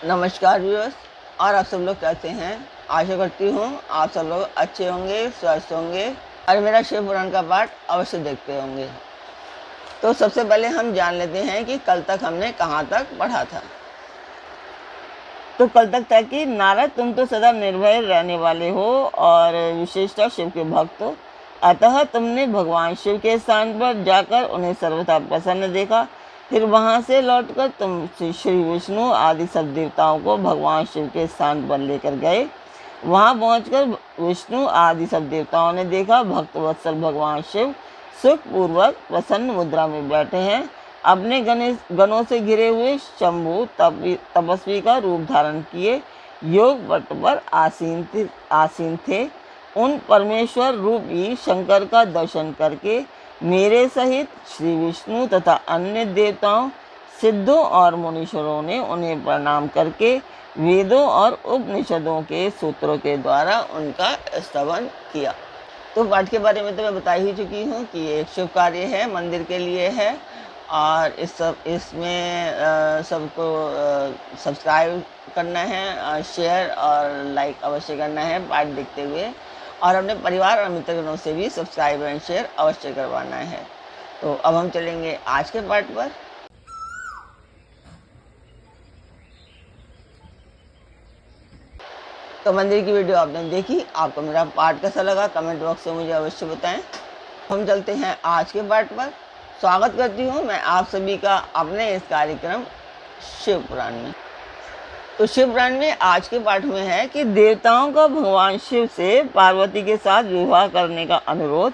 नमस्कार व्यूअर्स। और आप सब लोग कैसे हैं? आशा करती हूँ आप सब लोग अच्छे होंगे, स्वस्थ होंगे और मेरा शिव पुराण का पाठ अवश्य देखते होंगे। तो सबसे पहले हम जान लेते हैं कि कल तक हमने कहाँ तक पढ़ा था। तो कल तक था कि नारद, तुम तो सदा निर्भय रहने वाले हो और विशेषतः शिव के भक्त हो, अतः तुमने भगवान शिव के स्थान पर जाकर उन्हें सर्वथा प्रसन्न देखा। फिर वहां से लौटकर तुम श्री विष्णु आदि सब देवताओं को भगवान शिव के स्थान पर लेकर गए। वहां पहुंचकर विष्णु आदि सब देवताओं ने देखा भक्त वत्सल भगवान शिव सुखपूर्वक प्रसन्न मुद्रा में बैठे हैं। अपने गणों से घिरे हुए शंभु तपस्वी का रूप धारण किए योग वट पर आसीन थे। उन परमेश्वर रूपी शंकर का दर्शन करके मेरे सहित श्री विष्णु तथा अन्य देवताओं, सिद्धों और मुनीश्वरों ने उन्हें प्रणाम करके वेदों और उपनिषदों के सूत्रों के द्वारा उनका स्तवन किया। तो पाठ के बारे में तो मैं बता ही चुकी हूँ कि ये एक शुभ कार्य है, मंदिर के लिए है और इसमें सबको सब्सक्राइब करना है, शेयर और लाइक अवश्य करना है पाठ देखते हुए, और अपने परिवार और मित्रगणों से भी सब्सक्राइब एंड शेयर अवश्य करवाना है। तो अब हम चलेंगे आज के पाठ पर। तो मंदिर की वीडियो आपने देखी, आपको मेरा पाठ कैसा लगा कमेंट बॉक्स में मुझे अवश्य बताएं। हम चलते हैं आज के पाठ पर। स्वागत करती हूँ मैं आप सभी का अपने इस कार्यक्रम शिव पुराण में। तो शिव पुराण में आज के पाठ में है कि देवताओं का भगवान शिव से पार्वती के साथ विवाह करने का अनुरोध,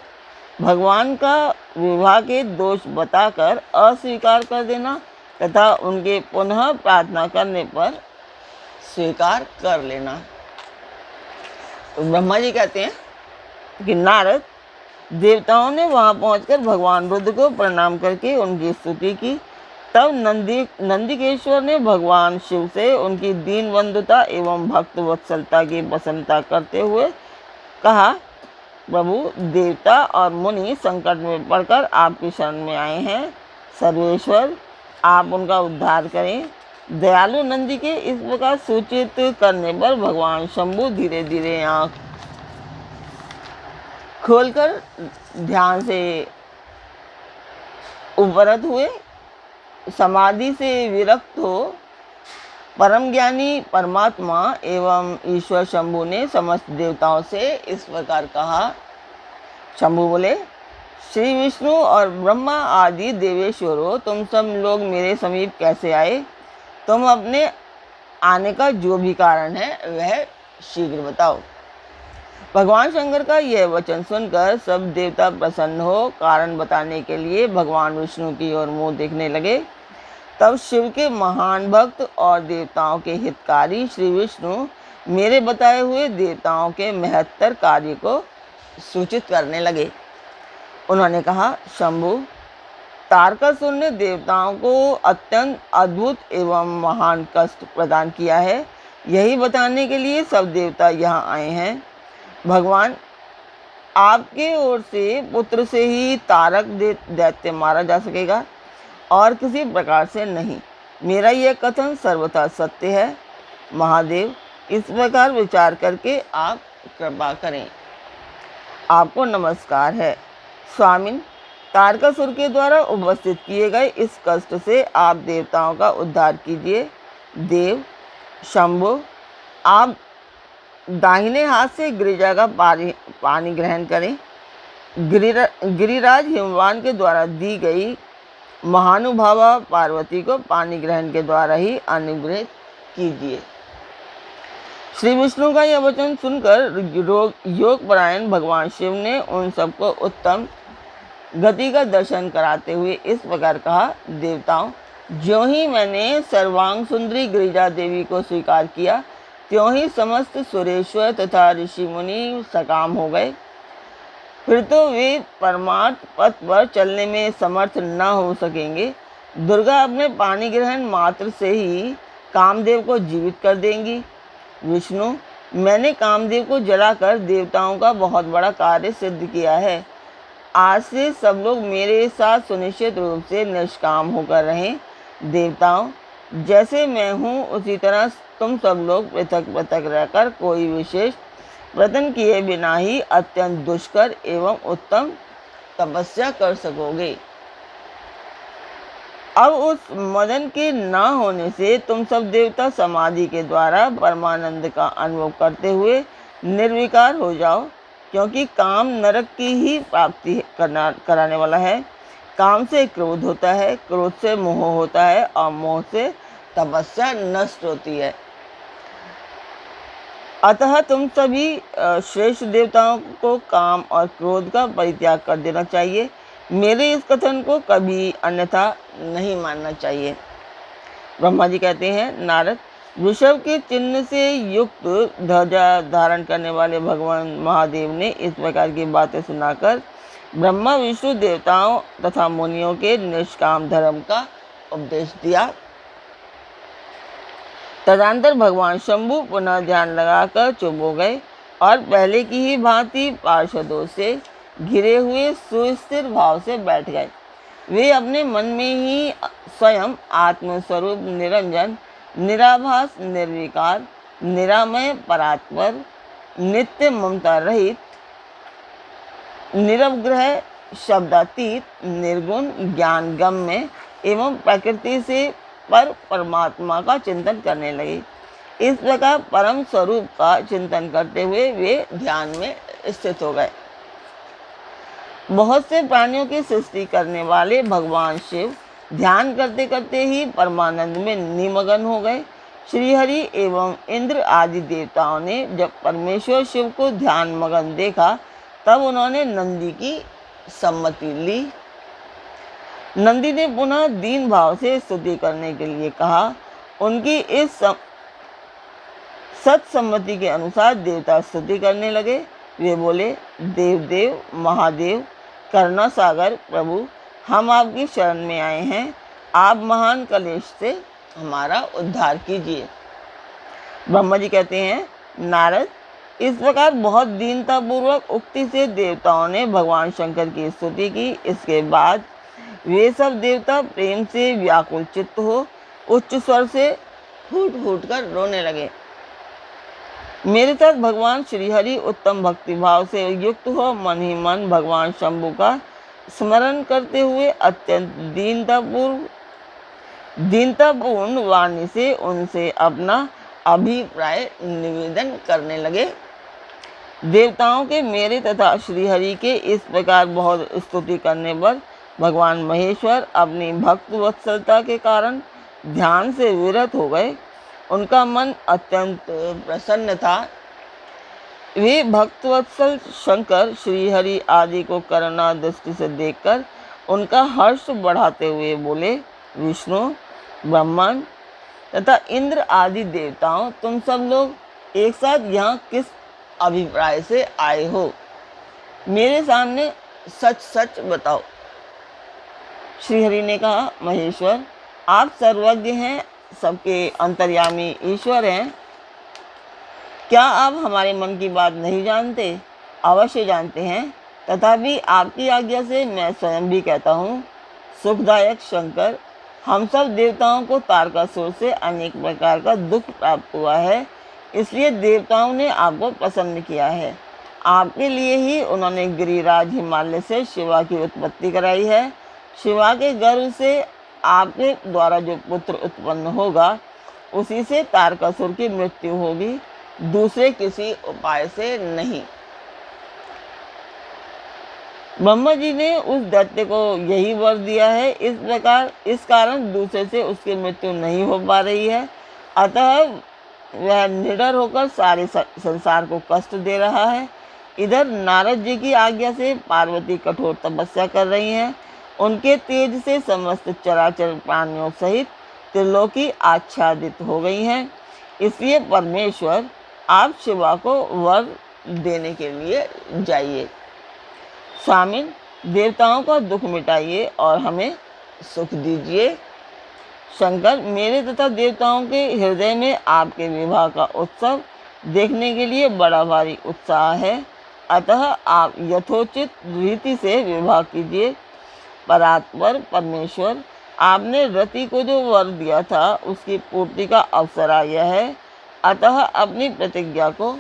भगवान का विवाह के दोष बताकर अस्वीकार कर देना तथा उनके पुनः प्रार्थना करने पर स्वीकार कर लेना। तो ब्रह्मा जी कहते हैं कि नारद, देवताओं ने वहां पहुंचकर भगवान रुद्र को प्रणाम करके उनकी स्तुति की। तब नंदिकेश्वर ने भगवान शिव से उनकी दीन बंधुता एवं भक्त वत्सलता की प्रसन्नता करते हुए कहा, प्रभु, देवता और मुनि संकट में पड़कर आपकी शरण में आए हैं। सर्वेश्वर, आप उनका उद्धार करें। दयालु नंदी के इस प्रकार सूचित करने पर भगवान शंभु धीरे धीरे आँख खोलकर ध्यान से उपरत हुए, समाधि से विरक्त हो परम ज्ञानी परमात्मा एवं ईश्वर शंभु ने समस्त देवताओं से इस प्रकार कहा। शंभु बोले, श्री विष्णु और ब्रह्मा आदि देवेश्वरों, तुम सब लोग मेरे समीप कैसे आए? तुम अपने आने का जो भी कारण है वह शीघ्र बताओ। भगवान शंकर का यह वचन सुनकर सब देवता प्रसन्न हो कारण बताने के लिए भगवान विष्णु की ओर मुंह देखने लगे। तब शिव के महान भक्त और देवताओं के हितकारी श्री विष्णु मेरे बताए हुए देवताओं के महत्तर कार्य को सूचित करने लगे। उन्होंने कहा, शंभु, तारकासुर ने देवताओं को अत्यंत अद्भुत एवं महान कष्ट प्रदान किया है। यही बताने के लिए सब देवता यहाँ आए हैं। भगवान, आपके ओर से पुत्र से ही तारक दैत्य मारा जा सकेगा और किसी प्रकार से नहीं। मेरा यह कथन सर्वथा सत्य है। महादेव, इस प्रकार विचार करके आप कृपा करें। आपको नमस्कार है। स्वामिन, तारकासुर के द्वारा उपस्थित किए गए इस कष्ट से आप देवताओं का उद्धार कीजिए। देव शंभु, आप दाहिने हाथ से गिरिजा का पानी ग्रहण करें। गिरिराज हिमवान के द्वारा दी गई महानुभावा पार्वती को पानी ग्रहण के द्वारा ही अनुग्रहित कीजिए। श्री विष्णु का यह वचन सुनकर योगपरायण भगवान शिव ने उन सबको उत्तम गति का दर्शन कराते हुए इस प्रकार कहा, देवताओं, ज्यों ही मैंने सर्वांग सुंदरी गिरिजा देवी को स्वीकार किया, त्यों ही समस्त सुरेश्वर तथा ऋषि मुनि सकाम हो गए। फिर तो वे परमार्थ पथ पर चलने में समर्थ न हो सकेंगे। दुर्गा अपने पानी ग्रहण मात्र से ही कामदेव को जीवित कर देंगी। विष्णु, मैंने कामदेव को जलाकर देवताओं का बहुत बड़ा कार्य सिद्ध किया है। आज से सब लोग मेरे साथ सुनिश्चित रूप से निष्काम होकर रहें। देवताओं, जैसे मैं हूँ उसी तरह तुम सब लोग पृथक पृथक रहकर कोई विशेष प्रयत्न किए बिना ही अत्यंत दुष्कर एवं उत्तम तपस्या कर सकोगे। अब उस मदन के ना होने से तुम सब देवता समाधि के द्वारा परमानंद का अनुभव करते हुए निर्विकार हो जाओ, क्योंकि काम नरक की ही प्राप्ति कराने वाला है। काम से क्रोध होता है, क्रोध से मोह होता है और मोह से तपस्या नष्ट होती है। अतः तुम सभी श्रेष्ठ देवताओं को काम और क्रोध का परित्याग कर देना चाहिए। मेरे इस कथन को कभी अन्यथा नहीं मानना चाहिए। ब्रह्मा जी कहते हैं, नारद, वृषभ के चिन्ह से युक्त ध्वजा धारण करने वाले भगवान महादेव ने इस प्रकार की बातें सुनाकर ब्रह्मा विष्णु देवताओं तथा मुनियों के निष्काम धर्म का उपदेश दिया। तदंतर भगवान शंभु पुनः ध्यान लगाकर चुप हो गए और पहले की ही भांति पार्षदों से घिरे हुए सुस्थिर भाव से बैठ गए। वे अपने मन में ही स्वयं आत्मस्वरूप निरंजन, निराभास, निर्विकार, निरामय, परात्पर, नित्य ममता रहित, निरवग्रह, शब्दातीत, निर्गुण, ज्ञान गम्य एवं प्रकृति से पर परमात्मा का चिंतन करने लगे। इस प्रकार परम स्वरूप का चिंतन करते हुए वे ध्यान में स्थित हो गए। बहुत से प्राणियों की सृष्टि करने वाले भगवान शिव ध्यान करते करते ही परमानंद में निमग्न हो गए। श्रीहरि एवं इंद्र आदि देवताओं ने जब परमेश्वर शिव को ध्यान मग्न देखा तब उन्होंने नंदी की सम्मति ली। नंदी ने पुनः दीन भाव से स्तुति करने के लिए कहा। उनकी इस सत्सम्मति के अनुसार देवता स्तुति करने लगे। वे बोले, देव देव महादेव, करुणा सागर प्रभु, हम आपकी शरण में आए हैं। आप महान कलेश से हमारा उद्धार कीजिए। ब्रह्मा जी कहते हैं, नारद, इस प्रकार बहुत दीनतापूर्वक उक्ति से देवताओं ने भगवान शंकर की स्तुति की। इसके बाद वे सब देवता प्रेम से व्याकुल चित्त हो उच्च स्वर से फूट फूट कर रोने लगे। मेरे साथ भगवान श्रीहरि उत्तम भक्ति भाव से युक्त हो मन ही मन भगवान शंभु का स्मरण करते हुए अत्यंत दीनतापूर्ण वाणी से उनसे अपना अभिप्राय निवेदन करने लगे। देवताओं के मेरे तथा श्रीहरि के इस प्रकार बहुत स्तुति करने पर भगवान महेश्वर अपनी भक्त वत्सलता के कारण ध्यान से विरत हो गए। उनका मन अत्यंत प्रसन्न था। वे भक्तवत्सल शंकर श्रीहरि आदि को करुणा दृष्टि से देखकर उनका हर्ष बढ़ाते हुए बोले, विष्णु, ब्रह्मन तथा इंद्र आदि देवताओं, तुम सब लोग एक साथ यहाँ किस अभिप्राय से आए हो? मेरे सामने सच सच बताओ। श्रीहरि ने कहा, महेश्वर, आप सर्वज्ञ हैं, सबके अंतर्यामी ईश्वर हैं। क्या आप हमारे मन की बात नहीं जानते? अवश्य जानते हैं। तथापि आपकी आज्ञा से मैं स्वयं भी कहता हूँ, सुखदायक शंकर, हम सब देवताओं को तारकासुर से अनेक प्रकार का दुख प्राप्त हुआ है, इसलिए देवताओं ने आपको प्रसन्न किया है। आपके लिए ही उन्होंने गिरिराज हिमालय से शिवा की उत्पत्ति कराई है। शिवा के गर्भ से आपके द्वारा जो पुत्र उत्पन्न होगा उसी से तारकासुर की मृत्यु होगी, दूसरे किसी उपाय से नहीं। ब्रह्मा जी ने उस दैत्य को यही वर दिया है। इस कारण दूसरे से उसकी मृत्यु नहीं हो पा रही है। अतः वह निडर होकर सारे संसार को कष्ट दे रहा है। इधर नारद जी की आज्ञा से पार्वती कठोर तपस्या कर रही हैं। उनके तेज से समस्त चराचर प्राणियों सहित त्रिलोकी आच्छादित हो गई हैं। इसलिए परमेश्वर, आप शिवा को वर देने के लिए जाइए। स्वामिन, देवताओं का दुख मिटाइए और हमें सुख दीजिए। शंकर, मेरे तथा देवताओं के हृदय में आपके विवाह का उत्सव देखने के लिए बड़ा भारी उत्साह है। अतः आप यथोचित रीति से विवाह कीजिए। परात्पर परमेश्वर, आपने रति को जो वर दिया था उसकी पूर्ति का अवसर आ गया है, अतः अपनी प्रतिज्ञा को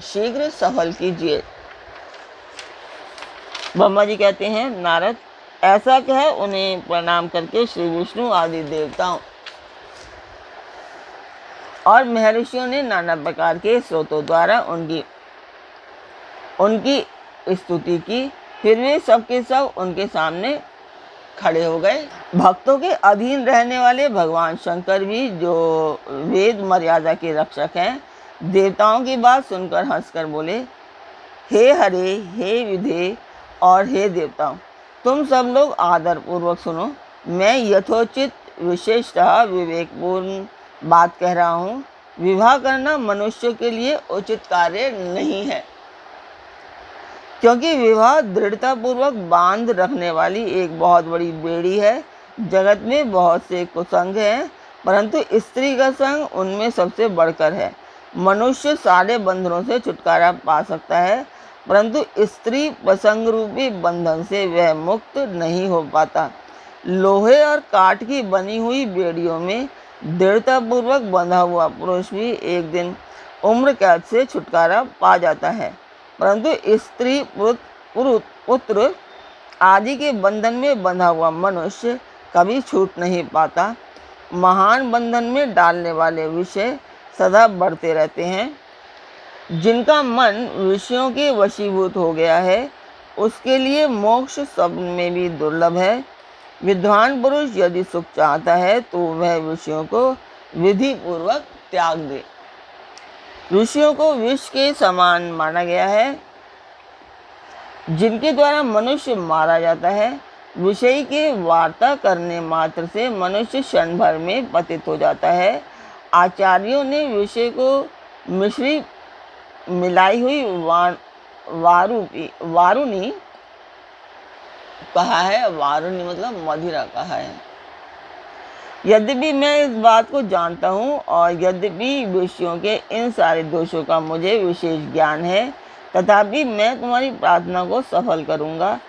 शीघ्र सफल कीजिए। ब्रह्मा जी कहते हैं, नारद ऐसा कह उन्हें प्रणाम करके श्री विष्णु आदि देवताओं और महर्षियों ने नाना प्रकार के स्रोतों द्वारा उनकी स्तुति की। फिर वे सबके सब उनके सामने खड़े हो गए। भक्तों के अधीन रहने वाले भगवान शंकर भी, जो वेद मर्यादा के रक्षक हैं, देवताओं की बात सुनकर हंसकर बोले, हे हरे, हे विधे और हे देवताओं, तुम सब लोग आदर पूर्वक सुनो। मैं यथोचित विशेषतः विवेकपूर्ण बात कह रहा हूँ। विवाह करना मनुष्य के लिए उचित कार्य नहीं है, क्योंकि विवाह दृढ़ता पूर्वक बांध रखने वाली एक बहुत बड़ी बेड़ी है। जगत में बहुत से कुसंग हैं, परंतु स्त्री का संग उनमें सबसे बढ़कर है। मनुष्य सारे बंधनों से छुटकारा पा सकता है, परंतु स्त्री प्रसंग रूपी बंधन से वह मुक्त नहीं हो पाता। लोहे और काठ की बनी हुई बेड़ियों में दृढ़ता पूर्वक बंधा हुआ पुरुष भी एक दिन उम्र कैद से छुटकारा पा जाता है, परंतु स्त्री, पुत्र आदि के बंधन में बंधा हुआ मनुष्य कभी छूट नहीं पाता। महान बंधन में डालने वाले विषय सदा बढ़ते रहते हैं। जिनका मन विषयों के वशीभूत हो गया है, उसके लिए मोक्ष स्वप्न में भी दुर्लभ है। विद्वान पुरुष यदि सुख चाहता है तो वह विषयों को विधि पूर्वक त्याग दे। ऋषियों को विष के समान माना गया है, जिनके द्वारा मनुष्य मारा जाता है। विषय के वार्ता करने मात्र से मनुष्य क्षण भर में पतित हो जाता है। आचार्यों ने विषय को मिश्री मिलाई हुई वारुणी कहा है। वारुणी मतलब मदिरा कहा है। यद्यपि मैं इस बात को जानता हूँ और यद्यपि विषयों के इन सारे दोषों का मुझे विशेष ज्ञान है, तथापि मैं तुम्हारी प्रार्थना को सफल करूँगा,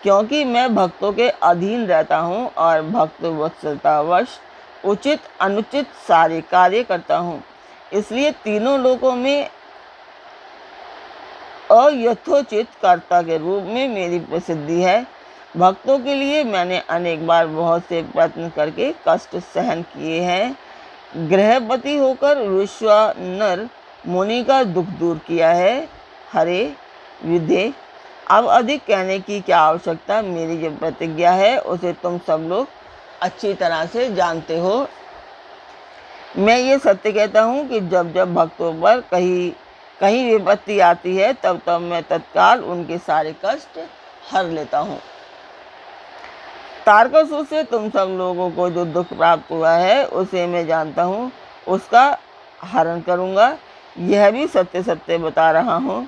क्योंकि मैं भक्तों के अधीन रहता हूँ और भक्त वत्सलतावश उचित अनुचित सारे कार्य करता हूँ। इसलिए तीनों लोकों में अयथोचित कर्ता के रूप में मेरी प्रसिद्धि है। भक्तों के लिए मैंने अनेक बार बहुत से प्रयत्न करके कष्ट सहन किए हैं। गृहपति होकर विश्वानर मुनि का दुख दूर किया है। हरे विधे, अब अधिक कहने की क्या आवश्यकता। मेरी जो प्रतिज्ञा है उसे तुम सब लोग अच्छी तरह से जानते हो। मैं ये सत्य कहता हूँ कि जब जब भक्तों पर कहीं विपत्ति आती है, तब तब मैं तत्काल उनके सारे कष्ट हर लेता हूँ। तारकासुर से तुम सब लोगों को जो दुख प्राप्त हुआ है उसे मैं जानता हूँ, उसका हरण करूँगा। यह भी सत्य सत्य बता रहा हूँ।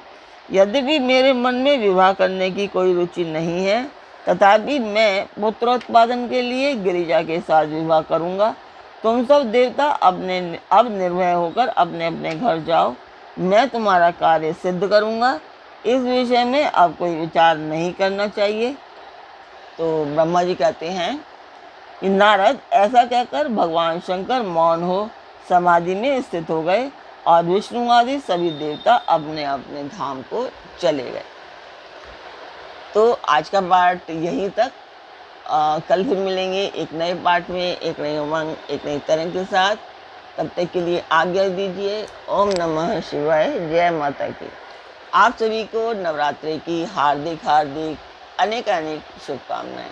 यद्यपि मेरे मन में विवाह करने की कोई रुचि नहीं है, तथापि मैं पुत्रोत्पादन के लिए गिरिजा के साथ विवाह करूँगा। तुम सब देवता अब निर्भय होकर अपने अपने घर जाओ। मैं तुम्हारा कार्य सिद्ध करूँगा। इस विषय में अब कोई विचार नहीं करना चाहिए। तो ब्रह्मा जी कहते हैं कि नारद, ऐसा कहकर भगवान शंकर मौन हो समाधि में स्थित हो गए और विष्णु आदि सभी देवता अपने अपने धाम को चले गए। तो आज का पार्ट यहीं तक। कल फिर मिलेंगे एक नए पार्ट में, एक नई उमंग, एक नई तरंग के साथ। तब तक के लिए आज्ञा दीजिए। ओम नमः शिवाय। जय माता की। आप सभी को नवरात्रि की हार्दिक हार्दिक अनेक अनेक शुभकामनाएं।